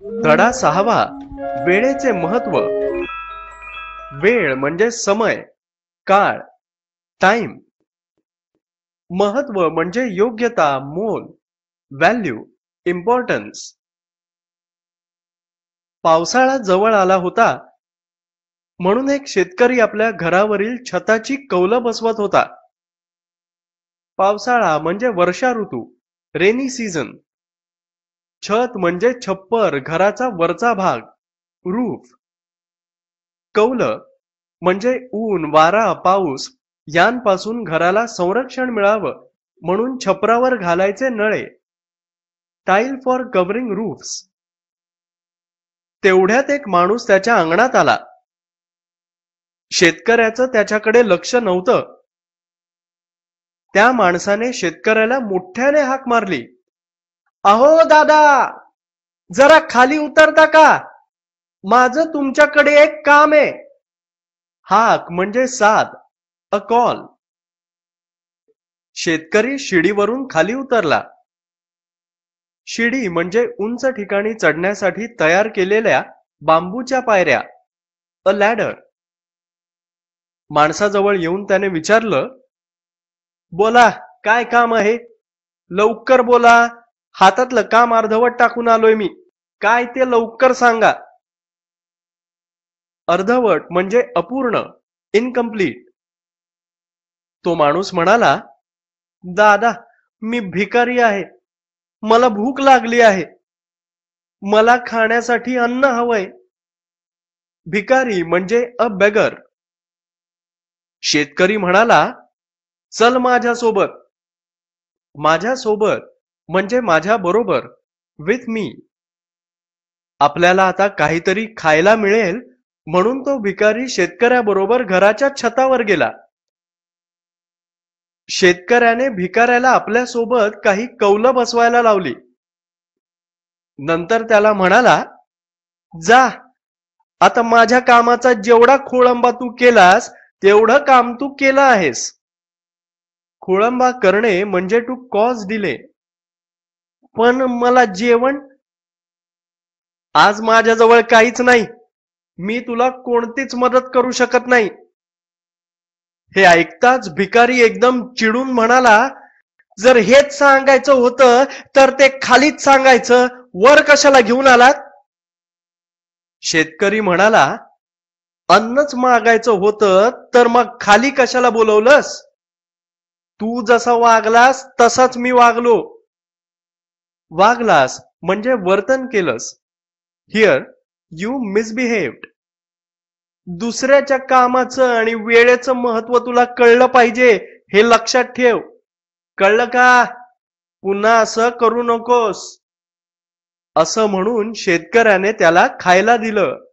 धडा 6वा. वेळेचे महत्व. वेळ म्हणजे समय, काळ, टाइम. महत्व म्हणजे योग्यता, मोल, व्हॅल्यू, इम्पॉर्टन्स. पावसाळा जवळ आला होता म्हणून एक शेतकरी आपल्या घरावरील छताची कौलं बसवत होता. पावसाळा म्हणजे वर्षा ऋतू, रेनी सीझन. छत म्हणजे छप्पर, घराचा वरचा भाग, रूफ. कौलं म्हणजे ऊन, वारा, पाऊस यांपासून घराला संरक्षण मिळावं म्हणून छपरावर घालायचे नळे, टाईल फॉर कव्हरिंग रूफ्स. तेवढ्यात एक माणूस त्याच्या अंगणात आला. शेतकऱ्याचं त्याच्याकडे लक्ष नव्हतं. त्या माणसाने शेतकऱ्याला मोठ्याने हाक मारली. अहो दादा, जरा खाली उतरता का? माझं तुमच्याकडे एक काम आहे. हाक म्हणजे साद, अ कॉल. शेतकरी शिडीवरून खाली उतरला. शिडी म्हणजे उंच ठिकाणी चढण्यासाठी तयार केलेल्या बांबूच्या पायऱ्या, अ लॅडर. माणसाजवळ येऊन त्याने विचारलं, बोला, काय काम आहे? लवकर बोला, हातातलं काम अर्धवट टाकून आलोय मी. काय ते लवकर सांगा. अर्धवट म्हणजे अपूर्ण, इनकम्प्लीट. तो माणूस म्हणाला, दादा, मी भिकारी आहे. मला भूक लागली आहे. मला खाण्यासाठी अन्न हवंय. भिकारी म्हणजे अ बेगर. शेतकरी म्हणाला, चल माझ्यासोबत. माझ्यासोबत म्हणजे माझ्या बरोबर, विथ मी. आपल्याला आता काहीतरी खायला मिळेल म्हणून तो भिकारी शेतकऱ्याबरोबर घराच्या छतावर गेला. शेतकऱ्याने भिकाऱ्याला आपल्यासोबत काही कौलं बसवायला लावली. नंतर त्याला म्हणाला, जा, आता माझ्या कामाचा जेवढा खोळंबा तू केलास तेवढं काम तू केलं आहेस. खोळंबा करणे म्हणजे टू कॉज डिले. पण मला जेवण? आज माझ्याजवळ काहीच नाही. मी तुला कोणतीच मदत करू शकत नाही. हे ऐकताच भिकारी एकदम चिडून म्हणाला, जर हेच सांगायचं होतं तर ते खालीच सांगायचं, वर कशाला घेऊन आलात? शेतकरी म्हणाला, अन्नच मागायचं होतं तर मग खाली कशाला बोलवलंस? तू जसा वागलास तसाच मी वागलो. वागलास म्हणजे वर्तन केलंस. Here you misbehaved. दुसऱ्याच्या कामाचं आणि वेळेचं महत्व तुला कळलं पाहिजे, हे लक्षात ठेव. कळलं का? पुन्हा असं करू नकोस. असं म्हणून शेतकऱ्याने त्याला खायला दिलं.